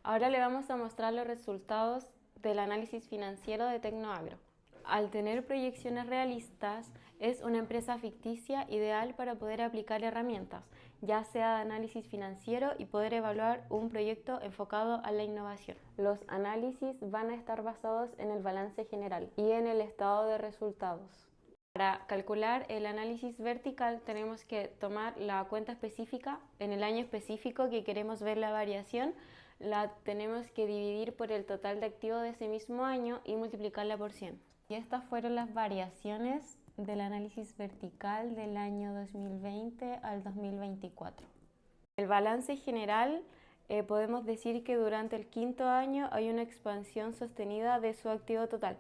Ahora le vamos a mostrar los resultados del análisis financiero de Tecnoagro. Al tener proyecciones realistas, es una empresa ficticia ideal para poder aplicar herramientas, ya sea de análisis financiero y poder evaluar un proyecto enfocado a la innovación. Los análisis van a estar basados en el balance general y en el estado de resultados. Para calcular el análisis vertical tenemos que tomar la cuenta específica en el año específico que queremos ver la variación, la tenemos que dividir por el total de activos de ese mismo año y multiplicarla por 100. Y estas fueron las variaciones del análisis vertical del año 2020 al 2024. El balance general podemos decir que durante el quinto año hay una expansión sostenida de su activo total,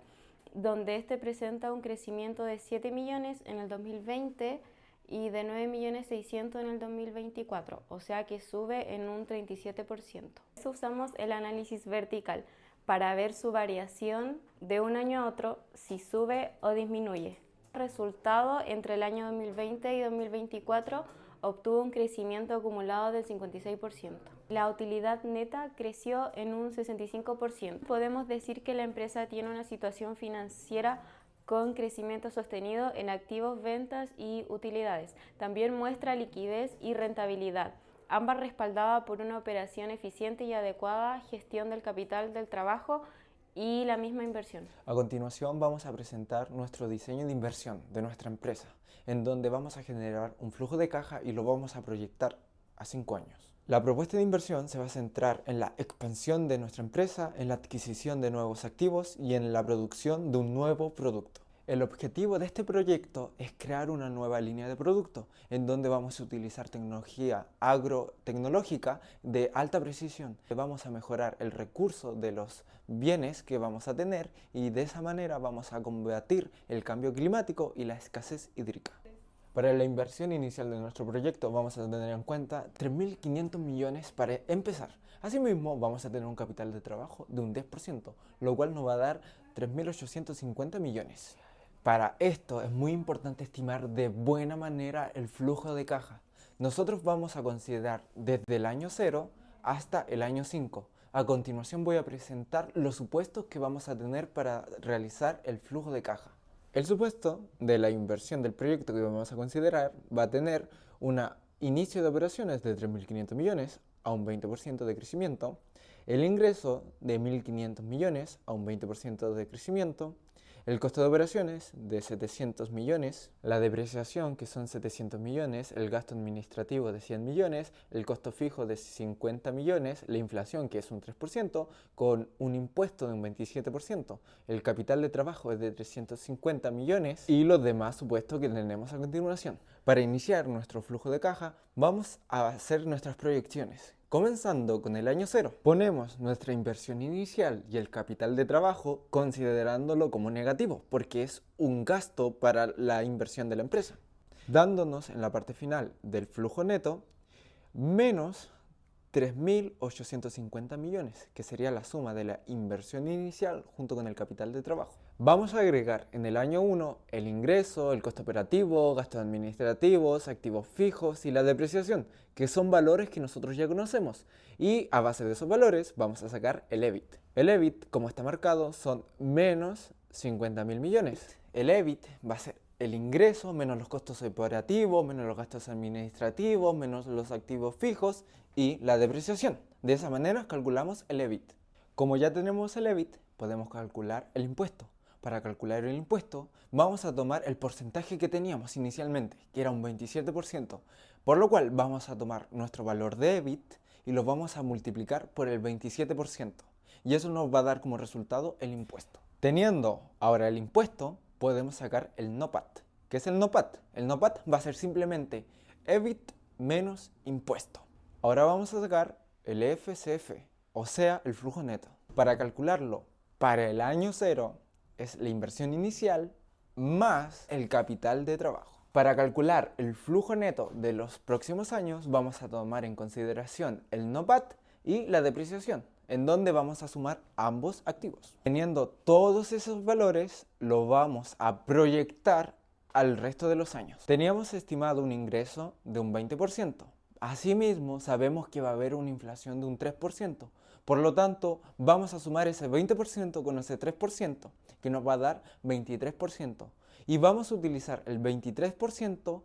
donde este presenta un crecimiento de 7 millones en el 2020 y de 9.600.000 en el 2024, o sea que sube en un 37%. Usamos el análisis vertical para ver su variación de un año a otro, si sube o disminuye. Resultado entre el año 2020 y 2024 obtuvo un crecimiento acumulado del 56%. La utilidad neta creció en un 65%. Podemos decir que la empresa tiene una situación financiera con crecimiento sostenido en activos, ventas y utilidades. También muestra liquidez y rentabilidad, ambas respaldadas por una operación eficiente y adecuada gestión del capital del trabajo y la misma inversión. A continuación vamos a presentar nuestro diseño de inversión de nuestra empresa, en donde vamos a generar un flujo de caja y lo vamos a proyectar a 5 años. La propuesta de inversión se va a centrar en la expansión de nuestra empresa, en la adquisición de nuevos activos y en la producción de un nuevo producto. El objetivo de este proyecto es crear una nueva línea de producto en donde vamos a utilizar tecnología agrotecnológica de alta precisión. Vamos a mejorar el recurso de los bienes que vamos a tener y de esa manera vamos a combatir el cambio climático y la escasez hídrica. Para la inversión inicial de nuestro proyecto vamos a tener en cuenta 3.500 millones para empezar. Asimismo vamos a tener un capital de trabajo de un 10%, lo cual nos va a dar 3.850 millones. Para esto es muy importante estimar de buena manera el flujo de caja. Nosotros vamos a considerar desde el año 0 hasta el año 5. A continuación voy a presentar los supuestos que vamos a tener para realizar el flujo de caja. El supuesto de la inversión del proyecto que vamos a considerar va a tener un inicio de operaciones de 3.500 millones a un 20% de crecimiento, el ingreso de 1.500 millones a un 20% de crecimiento, el costo de operaciones de 700 millones, la depreciación que son 700 millones, el gasto administrativo de 100 millones, el costo fijo de 50 millones, la inflación que es un 3% con un impuesto de un 27%, el capital de trabajo es de 350 millones y los demás supuestos que tenemos a continuación. Para iniciar nuestro flujo de caja vamos a hacer nuestras proyecciones. Comenzando con el año 0, ponemos nuestra inversión inicial y el capital de trabajo considerándolo como negativo, porque es un gasto para la inversión de la empresa, dándonos en la parte final del flujo neto menos 3.850 millones, que sería la suma de la inversión inicial junto con el capital de trabajo. Vamos a agregar en el año 1 el ingreso, el costo operativo, gastos administrativos, activos fijos y la depreciación, que son valores que nosotros ya conocemos. Y a base de esos valores vamos a sacar el EBIT. El EBIT, como está marcado, son menos 50.000 millones. El EBIT va a ser el ingreso menos los costos operativos, menos los gastos administrativos, menos los activos fijos y la depreciación. De esa manera calculamos el EBIT. Como ya tenemos el EBIT, podemos calcular el impuesto. Para calcular el impuesto, vamos a tomar el porcentaje que teníamos inicialmente, que era un 27%, por lo cual vamos a tomar nuestro valor de EBIT y lo vamos a multiplicar por el 27%, y eso nos va a dar como resultado el impuesto. Teniendo ahora el impuesto, podemos sacar el NOPAT. ¿Qué es el NOPAT? El NOPAT va a ser simplemente EBIT menos impuesto. Ahora vamos a sacar el FCF, o sea, el flujo neto. Para calcularlo para el año 0, es la inversión inicial más el capital de trabajo. Para calcular el flujo neto de los próximos años, vamos a tomar en consideración el NOPAT y la depreciación, en donde vamos a sumar ambos activos. Teniendo todos esos valores, lo vamos a proyectar al resto de los años. Teníamos estimado un ingreso de un 20%. Asimismo, sabemos que va a haber una inflación de un 3%, Por lo tanto, vamos a sumar ese 20% con ese 3%, que nos va a dar 23%. Y vamos a utilizar el 23%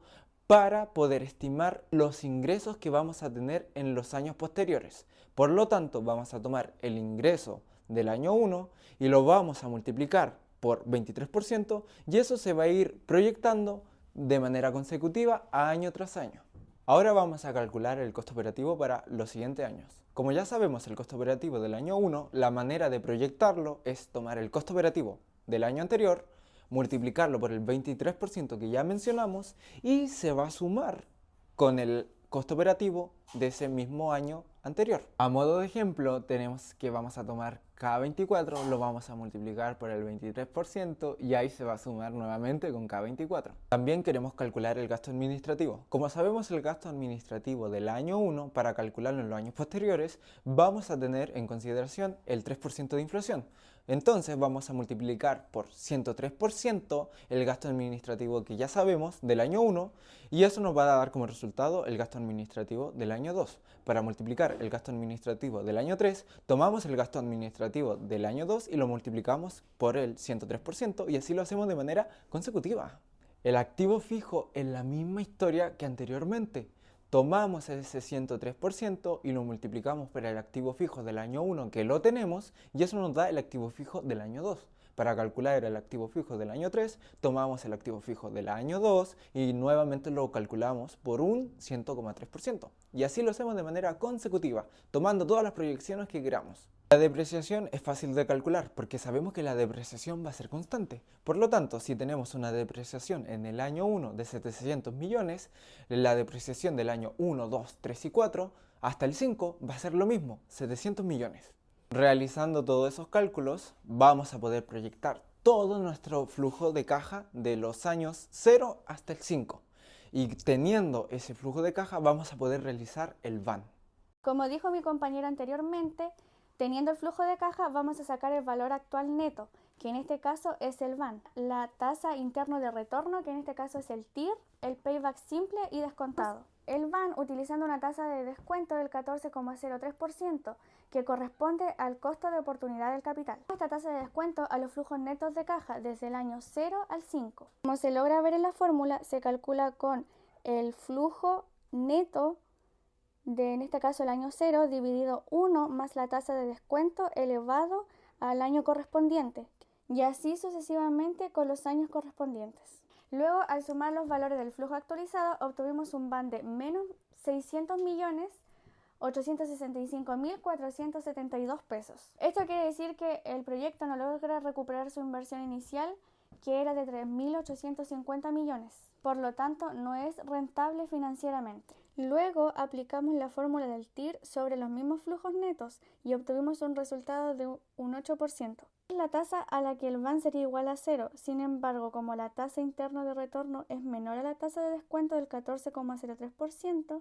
para poder estimar los ingresos que vamos a tener en los años posteriores. Por lo tanto, vamos a tomar el ingreso del año 1 y lo vamos a multiplicar por 23% y eso se va a ir proyectando de manera consecutiva año tras año. Ahora vamos a calcular el costo operativo para los siguientes años. Como ya sabemos el costo operativo del año 1, la manera de proyectarlo es tomar el costo operativo del año anterior, multiplicarlo por el 23% que ya mencionamos y se va a sumar con el costo operativo de ese mismo año anterior. A modo de ejemplo, tenemos que vamos a tomar K24, lo vamos a multiplicar por el 23% y ahí se va a sumar nuevamente con K24. También queremos calcular el gasto administrativo. Como sabemos el gasto administrativo del año 1, para calcularlo en los años posteriores, vamos a tener en consideración el 3% de inflación. Entonces vamos a multiplicar por 103% el gasto administrativo que ya sabemos del año 1 y eso nos va a dar como resultado el gasto administrativo del año 2. Para multiplicar el gasto administrativo del año 3, tomamos el gasto administrativo del año 2 y lo multiplicamos por el 103% y así lo hacemos de manera consecutiva. El activo fijo es la misma historia que anteriormente. Tomamos ese 103% y lo multiplicamos por el activo fijo del año 1 que lo tenemos y eso nos da el activo fijo del año 2. Para calcular el activo fijo del año 3, tomamos el activo fijo del año 2 y nuevamente lo calculamos por un 100,3%. Y así lo hacemos de manera consecutiva, tomando todas las proyecciones que queramos. La depreciación es fácil de calcular porque sabemos que la depreciación va a ser constante. Por lo tanto, si tenemos una depreciación en el año 1 de 700 millones, la depreciación del año 1, 2, 3 y 4 hasta el 5 va a ser lo mismo, 700 millones. Realizando todos esos cálculos, vamos a poder proyectar todo nuestro flujo de caja de los años 0 hasta el 5. Y teniendo ese flujo de caja, vamos a poder realizar el VAN. Como dijo mi compañero anteriormente, teniendo el flujo de caja vamos a sacar el valor actual neto, que en este caso es el VAN, la tasa interno de retorno, que en este caso es el TIR, el payback simple y descontado. El VAN utilizando una tasa de descuento del 14,03%, que corresponde al costo de oportunidad del capital. Esta tasa de descuento a los flujos netos de caja desde el año 0 al 5. Como se logra ver en la fórmula, se calcula con el flujo neto de, en este caso, el año 0 dividido 1 más la tasa de descuento elevado al año correspondiente, y así sucesivamente con los años correspondientes. Luego, al sumar los valores del flujo actualizado, obtuvimos un VAN de menos 600.865.472 pesos. Esto quiere decir que el proyecto no logra recuperar su inversión inicial, que era de 3.850 millones. Por lo tanto, no es rentable financieramente. Luego aplicamos la fórmula del TIR sobre los mismos flujos netos y obtuvimos un resultado de un 8%. Es la tasa a la que el VAN sería igual a 0. Sin embargo, como la tasa interna de retorno es menor a la tasa de descuento del 14,03%,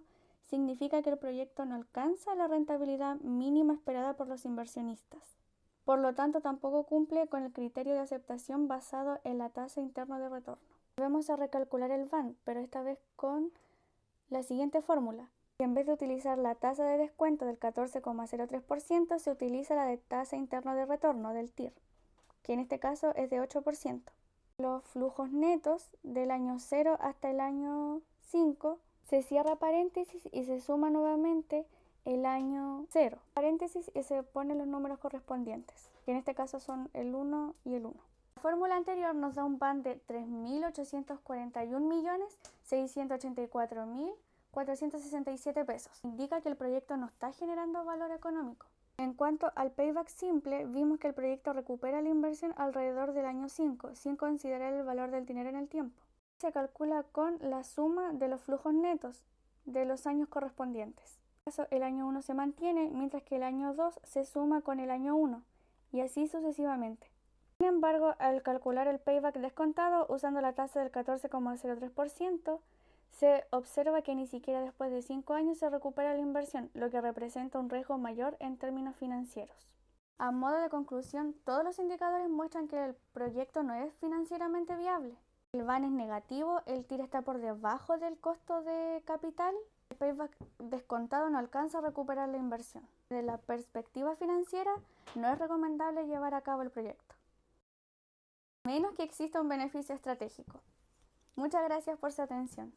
significa que el proyecto no alcanza la rentabilidad mínima esperada por los inversionistas. Por lo tanto, tampoco cumple con el criterio de aceptación basado en la tasa interna de retorno. Volvemos a recalcular el VAN, pero esta vez con la siguiente fórmula. En vez de utilizar la tasa de descuento del 14,03%, se utiliza la de tasa interna de retorno del TIR, que en este caso es de 8%. Los flujos netos del año 0 hasta el año 5 se cierra paréntesis y se suma nuevamente el año 0. Paréntesis y se ponen los números correspondientes, que en este caso son el 1 y el 1. La fórmula anterior nos da un VAN de 3.841.684.467 pesos. Indica que el proyecto no está generando valor económico. En cuanto al payback simple, vimos que el proyecto recupera la inversión alrededor del año 5, sin considerar el valor del dinero en el tiempo. Se calcula con la suma de los flujos netos de los años correspondientes. En este caso, el año 1 se mantiene, mientras que el año 2 se suma con el año 1, y así sucesivamente. Sin embargo, al calcular el payback descontado usando la tasa del 14,03%, se observa que ni siquiera después de 5 años se recupera la inversión, lo que representa un riesgo mayor en términos financieros. A modo de conclusión, todos los indicadores muestran que el proyecto no es financieramente viable. El VAN es negativo, el TIR está por debajo del costo de capital, el payback descontado no alcanza a recuperar la inversión. Desde la perspectiva financiera, no es recomendable llevar a cabo el proyecto, menos que exista un beneficio estratégico. Muchas gracias por su atención.